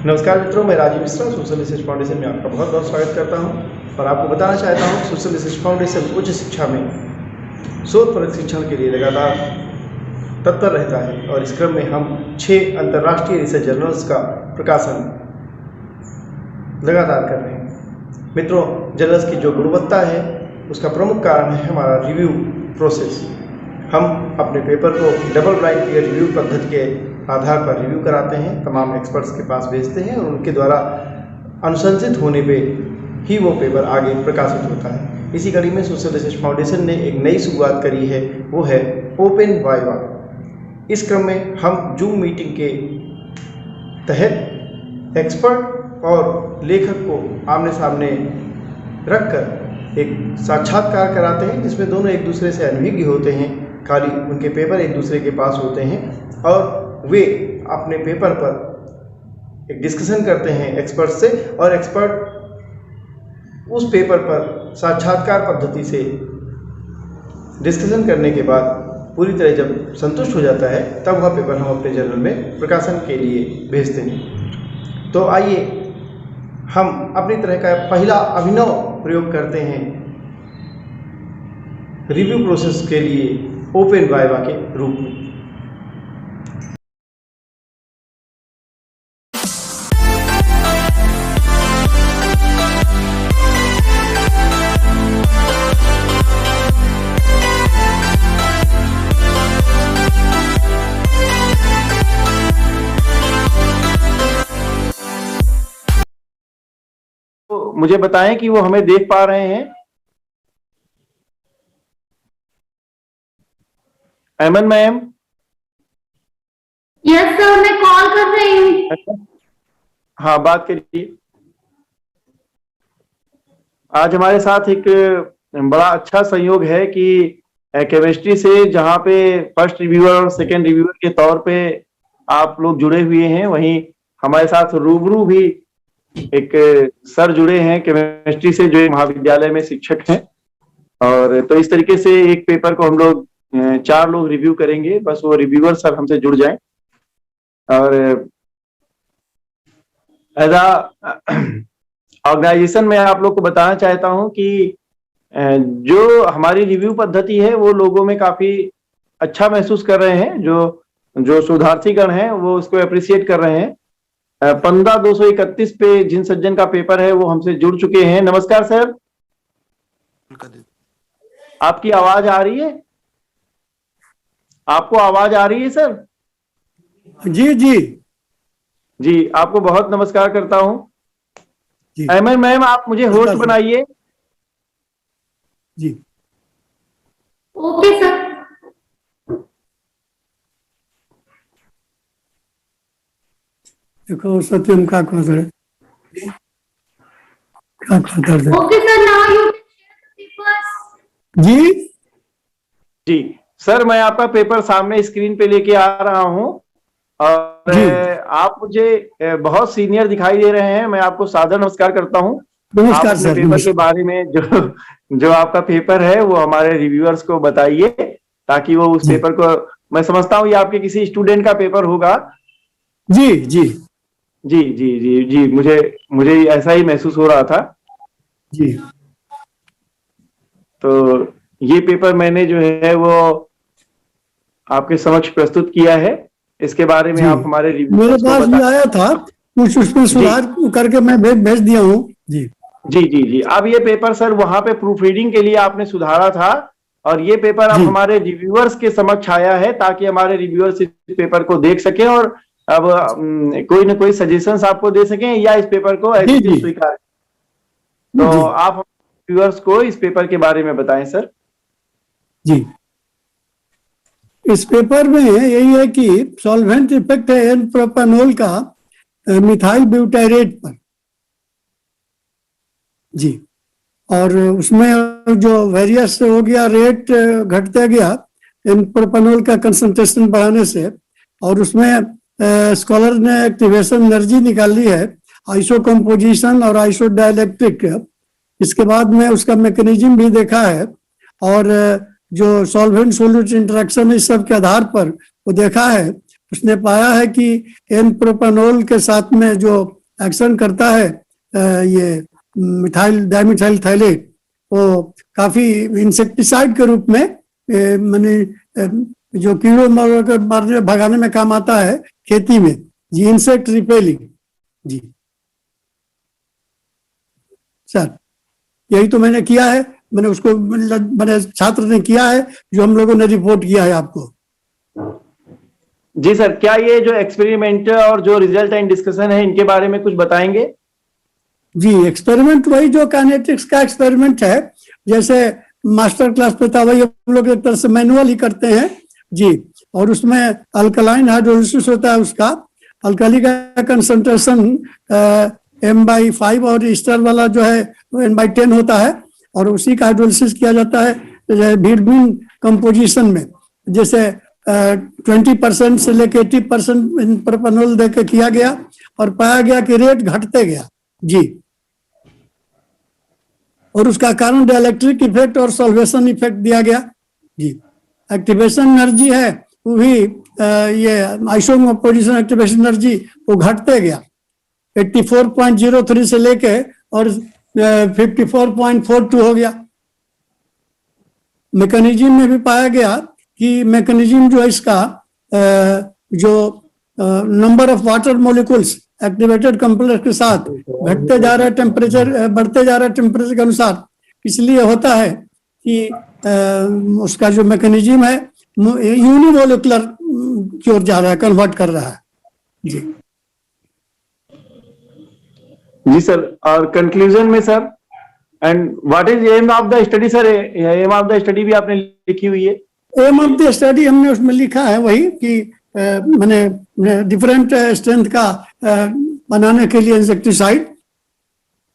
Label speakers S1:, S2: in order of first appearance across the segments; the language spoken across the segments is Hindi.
S1: नमस्कार मित्रों, मैं Rajeev Mishra social research foundation में आपका बहुत बहुत स्वागत करता हूं और आपको बताना चाहता हूं सोशल रिसर्च फाउंडेशन उच्च शिक्षा में शोध परक शिक्षण के लिए लगातार तत्पर रहता है और इस क्रम में हम 6 अंतर्राष्ट्रीय रिसर्च जर्नल्स का प्रकाशन लगातार कर रहे हैं। मित्रों, जर्नल्स की जो गुणवत्ता है उसका प्रमुख कारण है हमारा रिव्यू प्रोसेस। हम अपने पेपर को डबल ब्लाइंड पीयर रिव्यू पद्धति के आधार पर रिव्यू कराते हैं, तमाम एक्सपर्ट्स के पास भेजते हैं और उनके द्वारा अनुशंसित होने पे ही वो पेपर आगे प्रकाशित होता है। इसी कड़ी में सोशल रिसर्च फाउंडेशन ने एक नई शुरुआत करी है, वो है ओपन वाइवा। इस क्रम में हम जूम मीटिंग के तहत एक्सपर्ट और लेखक को आमने सामने रखकर एक साक्षात्कार कराते हैं, जिसमें दोनों एक दूसरे से अनभिज्ञ होते हैं, खाली उनके पेपर एक दूसरे के पास होते हैं और वे अपने पेपर पर एक डिस्कशन करते हैं एक्सपर्ट से और एक्सपर्ट उस पेपर पर साक्षात्कार पद्धति से डिस्कशन करने के बाद पूरी तरह जब संतुष्ट हो जाता है तब वह पेपर हम अपने जर्नल में प्रकाशन के लिए भेजते हैं। तो आइए हम अपनी तरह का पहला अभिनव प्रयोग करते हैं रिव्यू प्रोसेस के लिए ओपन वाइवा के रूप में। तो मुझे बताएं कि वो हमें देख पा रहे हैं। ऐमन मैम?
S2: यस सर, मैं कॉल कर रही हूँ।
S1: हाँ, बात करिए। आज हमारे साथ एक बड़ा अच्छा संयोग है कि केमिस्ट्री से जहाँ पे फर्स्ट रिव्यूअर और सेकेंड रिव्यूअर के तौर पे आप लोग जुड़े हुए हैं, वहीं हमारे साथ रूबरू भी एक सर जुड़े हैं केमिस्ट्री से, जो महाविद्यालय में शिक्षक हैं। और तो इस तरीके से एक पेपर को हम लोग 4 लोग रिव्यू करेंगे। बस वो रिव्यूअर सर हमसे जुड़ जाएं। और एज ऑर्गेनाइजेशन में आप लोग को बताना चाहता हूं कि जो हमारी रिव्यू पद्धति है वो लोगों में काफी अच्छा महसूस कर रहे हैं। जो शोधार्थीगण हैं वो उसको अप्रिशिएट कर रहे हैं। 15,231 पे जिन सज्जन का पेपर है वो हमसे जुड़ चुके हैं। नमस्कार सर, आपकी आवाज आ रही है? आपको आवाज आ रही है सर?
S3: जी जी
S1: जी, आपको बहुत नमस्कार करता हूं। ऐमन मैम, आप मुझे होस्ट बनाइए।
S3: जी
S2: ओके सर।
S3: देखो सत्यम का क्वादर
S2: okay sir, now you can share the papers.
S3: जी
S1: जी सर, मैं आपका पेपर सामने स्क्रीन पे लेके आ रहा हूं और आप मुझे बहुत सीनियर दिखाई दे रहे हैं। मैं आपको सादर नमस्कार करता हूं।
S3: नमस्कार
S1: आप अपने
S3: सर।
S1: पेपर के बारे में जो आपका पेपर है वो हमारे रिव्यूअर्स को बताइए, ताकि वो उस पेपर को, मैं समझता हूँ ये आपके किसी स्टूडेंट का पेपर होगा।
S3: जी जी
S1: जी जी जी जी, मुझे ऐसा ही महसूस हो रहा था।
S3: जी
S1: तो ये पेपर मैंने जो है वो आपके समक्ष प्रस्तुत किया है। इसके बारे में आप हमारे रिव्यू
S3: मेरे पास भी आया था, कुछ उसमें सुधार करके मैं भेज दिया हूँ। जी
S1: जी जी जी, अब ये पेपर सर वहां पे प्रूफ रीडिंग के लिए आपने सुधारा था और ये पेपर अब हमारे रिव्यूअर्स के समक्ष आया है, ताकि हमारे रिव्यूअर्स इस पेपर को देख सकें और अब कोई न कोई सजेशंस आपको दे सकें या इस पेपर को ऐसे स्वीकार। तो आप रिव्यूअर्स को इस पेपर के बारे में बताएं सर।
S3: जी, इस पेपर में यही है कि सॉल्वेंट इफेक्ट है एन प्रोपेनॉल का मिथाइल ब्यूटाइरेट पर। जी, और उसमें जो वेरियस हो गया, रेट घटता गया एन प्रोपेनॉल का कंसंट्रेशन बढ़ाने से, और उसमें स्कॉलर ने एक्टिवेशन एनर्जी निकाली है, आइसो कंपोजिशन और आइसो डाइलेक्ट्रिक। इसके बाद में उसका मैकेनिज्म भी देखा है और जो सॉल्वेंट सोल्यूट इंटरेक्शन इस सब के आधार पर वो देखा है। उसने पाया है कि एन प्रोपेनॉल के साथ में जो एक्शन करता है ये मिथाइल डाइमिथाइल थाइलेट, वो काफी इंसेक्टिसाइड के रूप में माने जो कीड़ों मारने भगाने में काम आता है खेती में जी, इंसेक्ट रिपेलिंग जी। सर यही तो मैंने किया है, मैंने उसको मैंने छात्र ने किया है जो हम लोगों ने रिपोर्ट किया है आपको।
S4: जी सर, क्या ये जो एक्सपेरिमेंट और जो रिजल्ट एंड डिस्कशन है इनके बारे में कुछ बताएंगे? जी,
S3: एक्सपेरिमेंट वही जो काइनेटिक्स का एक्सपेरिमेंट है, जैसे मास्टर क्लास पे था वही हम लोग एक तरह से मैनुअल ही करते हैं जी। और उसमें अल्कलाइन हाइड्रोलिसिस होता है, उसका अल्कली का कंसंट्रेशन M/5 और ईस्टर वाला जो है N/10 होता है, और उसी का हाइड्रोलिसिस किया जाता है भिन्न कंपोजिशन में, जैसे 20% से लेकर 80% प्रोपेनॉल देकर किया गया और पाया गया कि रेट घटते गया जी। और उसका कारण डाइलेक्ट्रिक इफेक्ट और सॉल्वेशन इफेक्ट दिया गया जी। एक्टिवेशन एनर्जी है वो भी ये आइसोपोजिशन एक्टिवेशन एनर्जी वो घटते गया 84.03 से लेके और 54.42 हो गया। मैकेनिज्म में भी पाया गया कि मैकेनिज्म जो है इसका जो number of water molecules activated complex के साथ घटते जा रहा है टेम्परेचर, बढ़ते जा रहा है टेम्परेचर के अनुसार, इसलिए होता है कि उसका जो मैकेनिज्म है यूनिमोलिकुलर की ओर जा रहा है, कन्वर्ट कर रहा है जी।
S4: जी सर, और कंक्लूजन में sir, and what is aim of the study sir? Aim of the study भी आपने लिखी हुई है?
S3: एम ऑफ द स्टडी हमने उसमें लिखा है वही कि मैंने डिफरेंट स्ट्रेंथ का बनाने के लिए इंसेक्टिसाइड,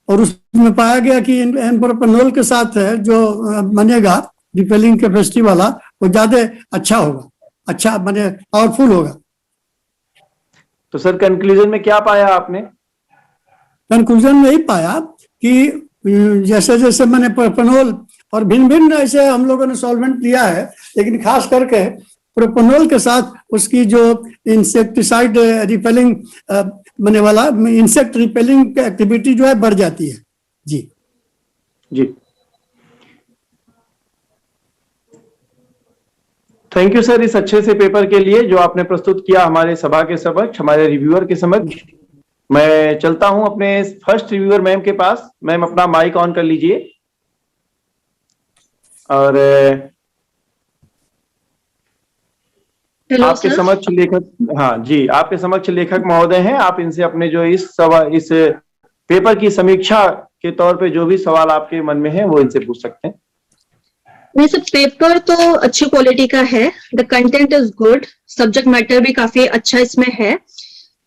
S3: और उसमें पाया गया कि एनप्रोपेनॉल के साथ जो बनेगा रिपेलिंग कैपेसिटी वाला वो ज्यादा अच्छा होगा, अच्छा माने पावरफुल होगा।
S4: तो सर कंक्लूजन में क्या पाया आपने?
S3: कंक्लूजन में यही पाया कि जैसे जैसे मैंने प्रोपेनॉल और भिन्न भिन्न ऐसे हम लोगों ने सॉल्वेंट लिया है, लेकिन खास करके प्रोपेनॉल के साथ उसकी जो इंसेक्टिसाइड रिपेलिंग बने वाला इंसेक्ट रिपेलिंग एक्टिविटी जो है बढ़ जाती है जी।
S4: जी, थैंक यू सर इस अच्छे से पेपर के लिए जो आपने प्रस्तुत किया हमारे सभा के समक्ष, हमारे रिव्यूअर के समक्ष। मैं चलता हूं अपने फर्स्ट रिव्यूअर मैम के पास। मैम अपना माइक ऑन कर लीजिए और आपके समक्ष लेखक, हाँ जी, आपके समक्ष लेखक महोदय हैं। आप इनसे अपने जो इस पेपर की समीक्षा के तौर पे जो भी सवाल आपके मन में है वो इनसे पूछ सकते हैं।
S5: नहीं सर, पेपर तो अच्छी क्वालिटी का है, the content is good, subject matter भी काफी अच्छा इसमें है,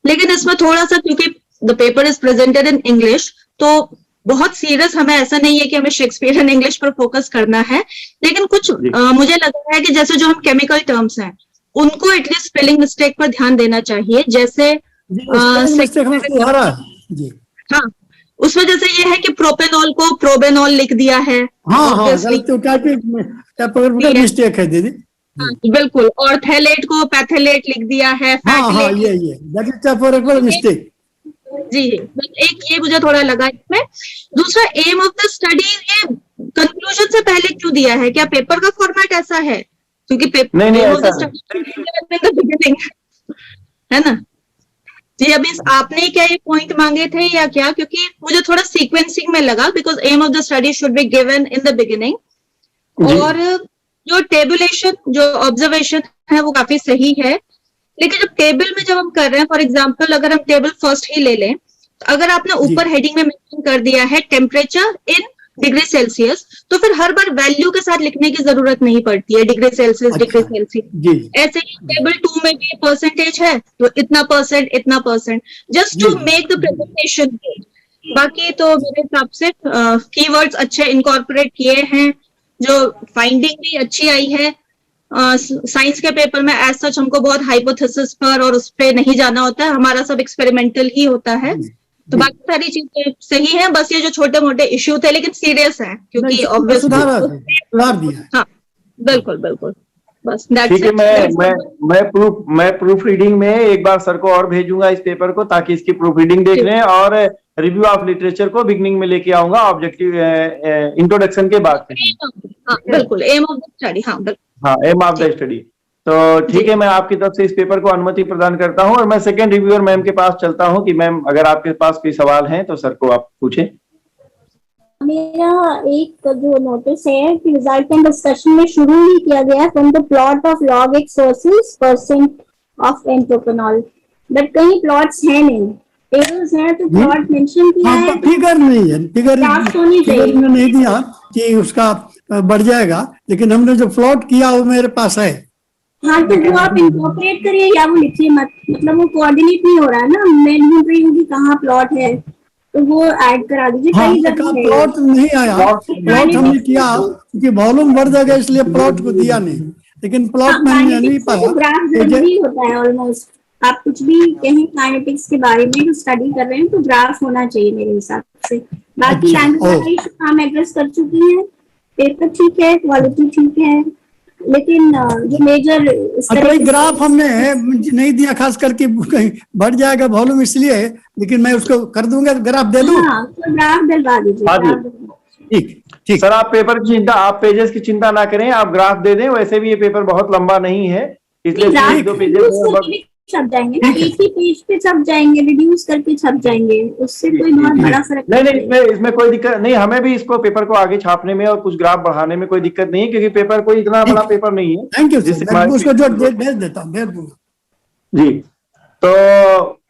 S5: लेकिन इसमें थोड़ा सा क्योंकि the paper is presented in English तो बहुत सीरियस हमें ऐसा नहीं है कि हमें शेक्सपियर इंग्लिश पर फोकस करना है, लेकिन कुछ मुझे लगता है कि जैसे जो हम केमिकल टर्म्स हैं उनको एटलीस्ट स्पेलिंग मिस्टेक पर ध्यान देना चाहिए। जैसे हाँ, उसमें जैसे ये है कि प्रोपेनॉल को प्रोबेनॉल लिख दिया है।
S3: मिस्टेक है दीदी।
S5: हाँ, बिल्कुल, और थैलेट को पैथेलेट लिख दिया है।
S3: मिस्टेक
S5: जी, एक ये मुझे थोड़ा लगा इसमें। दूसरा, एम ऑफ द स्टडी ये कंक्लूजन से पहले क्यों दिया है? क्या पेपर का फॉर्मेट ऐसा है? क्योंकि पेपर है ना जी। अभी आपने क्या ये पॉइंट मांगे थे या क्या? क्योंकि मुझे थोड़ा सीक्वेंसिंग में लगा, because aim of the study should be given in the beginning. और जो टेबुलेशन, जो ऑब्जर्वेशन है वो काफी सही है, लेकिन जब टेबल में जब हम कर रहे हैं, फॉर एग्जांपल अगर हम टेबल फर्स्ट ही ले लें, तो अगर आपने ऊपर हेडिंग में मेंशन कर दिया है टेम्परेचर इन डिग्री सेल्सियस, तो फिर हर बार वैल्यू के साथ लिखने की जरूरत नहीं पड़ती है, डिग्री सेल्सियस डिग्री सेल्सियस। ऐसे ही टेबल 2 में भी परसेंटेज है तो इतना percent, just to make the presentation. बाकी तो मेरे हिसाब से कीवर्ड्स अच्छे इनकॉर्पोरेट किए हैं, जो फाइंडिंग भी अच्छी आई है। साइंस के पेपर में एज सच हमको बहुत हाइपोथेसिस पर और उस पर नहीं जाना होता है, हमारा सब एक्सपेरिमेंटल ही होता है। तो बाकी सारी चीजें सही हैं, बस ये जो छोटे मोटे इश्यू थे लेकिन सीरियस हैं, क्योंकि ऑब्वियसली हाँ बिल्कुल बिल्कुल। बस that's
S4: ठीक है,
S5: it.
S4: मैं प्रूफ रीडिंग में एक बार सर को और भेजूंगा इस पेपर को, ताकि इसकी प्रूफ रीडिंग देख लें, और रिव्यू ऑफ लिटरेचर को बिगनिंग में लेके आऊंगा ऑब्जेक्टिव इंट्रोडक्शन के बाद।
S5: हाँ बिल्कुल, एम ऑफ द स्टडी। हाँ बिल्कुल,
S4: हाँ, एम ऑफ द स्टडी। तो ठीक है, मैं आपकी तरफ से इस पेपर को अनुमति प्रदान करता हूं, और मैं सेकंड रिव्यूअर मैम के पास चलता हूं कि मैम अगर आपके पास कोई सवाल हैं तो सर को आप पूछें।
S2: मेरा एक जो नोटिस है कि रिजल्ट एंड डिस्कशन में शुरू ही किया गया from the plot of log X versus percent of N propanol, but कहीं प्लॉट्स है नहीं, टेबल्स हैं तो प्लॉट मेंशन किया है,
S3: फिगर नहीं है, फिगर में नहीं दिया कि उसका बढ़ जाएगा, लेकिन हमने जो प्लॉट किया वो मेरे पास है।
S2: हाँ तो वो आप इनकॉर्पोरेट करिए या वो लिखिए मत, मतलब वो कोऑर्डिनेट नहीं हो रहा है ना, मैं ढूंढ रही हूँ कि कहाँ प्लॉट है, तो वो ऐड करा दीजिए।
S3: हाँ,
S2: कई जगह है
S3: प्लॉट नहीं आया, प्लॉट हमने किया क्योंकि वॉल्यूम बढ़ जाएगा इसलिए प्लॉट को दिया नहीं, लेकिन प्लॉट मैंने नहीं पाया।
S2: ग्राफ जरूरी होता है ऑलमोस्ट, आप कुछ भी कहें काइनेटिक्स के बारे में स्टडी कर रहे हैं तो ग्राफ होना चाहिए मेरे हिसाब से। बाकी
S3: अच्छा,
S2: लैंग्वेज हम एड्रेस कर चुकी हैं, पेपर ठीक है, क्वालिटी ठीक है, लेकिन जो मेजर
S3: कोई ग्राफ हमने नहीं दिया, खास करके कहीं बढ़ जाएगा वॉल्यूम इसलिए, लेकिन मैं उसको कर दूंगा, ग्राफ दे दूं।
S2: हाँ तो ग्राफ डलवा दीजिए।
S3: ठीक ठीक
S4: सर, आप पेपर की चिंता, आप पेजेस की चिंता ना करें, आप ग्राफ दे दें, वैसे भी ये पेपर बहुत लंबा नहीं है, इसलिए
S2: ग्राफ
S4: 2 पेजेस
S2: छप जाएंगे ना, एक ही पेज पे छप जाएंगे, रिड्यूस करके छप जाएंगे, उससे कोई बहुत बड़ा फर्क
S4: नहीं, इसमें कोई दिक्कत नहीं, हमें भी इसको पेपर को आगे छापने में और कुछ ग्राफ बढ़ाने में कोई दिक्कत नहीं है, क्योंकि पेपर कोई इतना बड़ा पेपर नहीं है।
S3: थैंक यू सर, मैं उसको जो भेज देता हूँ, भेज दूंगा
S4: जी। तो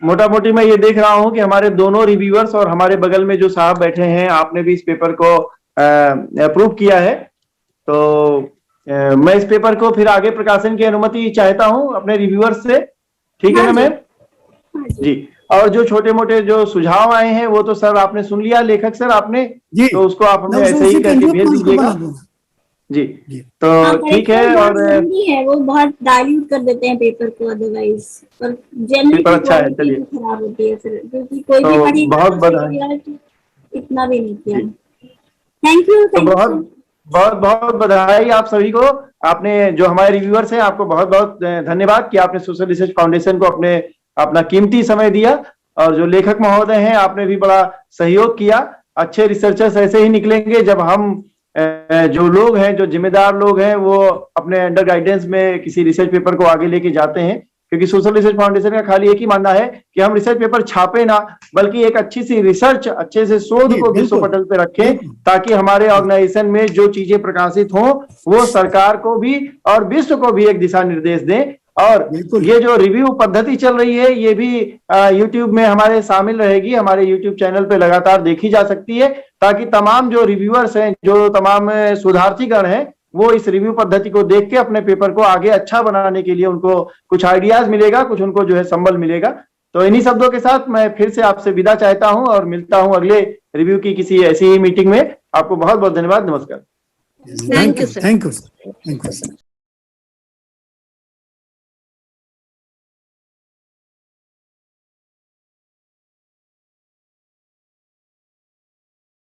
S4: मोटा मोटी मैं ये देख रहा हूँ कि हमारे दोनों रिव्यूअर्स और हमारे बगल में जो साहब बैठे हैं, आपने भी इस पेपर को अप्रूव किया है, तो मैं इस पेपर को फिर आगे प्रकाशन की अनुमति चाहता हूँ अपने रिव्यूअर्स से। ठीक है ना मैम? जी। और जो छोटे मोटे जो सुझाव आए हैं वो तो सर आपने सुन लिया, लेखक सर आपने जी, तो उसको आप हमें ऐसे ही करके भेज दीजिएगा। जी, तो ठीक है। और
S2: है वो बहुत डाइल्यूट कर देते हैं पेपर को, अदरवाइज पर जनरली
S4: पेपर अच्छा है, चलिए
S2: खराब होती है फिर, क्योंकि कोई भी पढ़ेगा
S4: बहुत बधाई,
S2: इतना भी नहीं किया। थैंक यू,
S4: बहुत बधाई आप सभी को। आपने जो हमारे रिव्यूअर्स हैं, आपको बहुत बहुत धन्यवाद कि आपने सोशल रिसर्च फाउंडेशन को अपना कीमती समय दिया, और जो लेखक महोदय हैं आपने भी बड़ा सहयोग किया। अच्छे रिसर्चर्स ऐसे ही निकलेंगे जब हम जो लोग हैं, जो जिम्मेदार लोग हैं, वो अपने अंडर गाइडेंस में किसी रिसर्च पेपर को आगे लेके जाते हैं, क्योंकि सोशल रिसर्च फाउंडेशन का खाली एक ही मानना है कि हम रिसर्च पेपर छापे ना, बल्कि एक अच्छी सी रिसर्च, अच्छे से शोध को विश्व पटल पे रखें, ताकि हमारे ऑर्गेनाइजेशन में जो चीजें प्रकाशित हों वो सरकार को भी और विश्व को भी एक दिशा निर्देश दें। और ये जो रिव्यू पद्धति चल रही है, ये भी यूट्यूब में हमारे शामिल रहेगी, हमारे यूट्यूब चैनल पे लगातार देखी जा सकती है, ताकि तमाम जो रिव्यूअर्स हैं, जो तमाम शोधार्थीगण हैं, वो इस रिव्यू पद्धति को देख के अपने पेपर को आगे अच्छा बनाने के लिए उनको कुछ आइडियाज मिलेगा, कुछ उनको जो है संबल मिलेगा। तो इन्हीं शब्दों के साथ मैं फिर से आपसे विदा चाहता हूं और मिलता हूं अगले रिव्यू की किसी ऐसी ही मीटिंग में। आपको बहुत बहुत धन्यवाद, नमस्कार।
S2: Thank you sir.
S3: Thank you sir.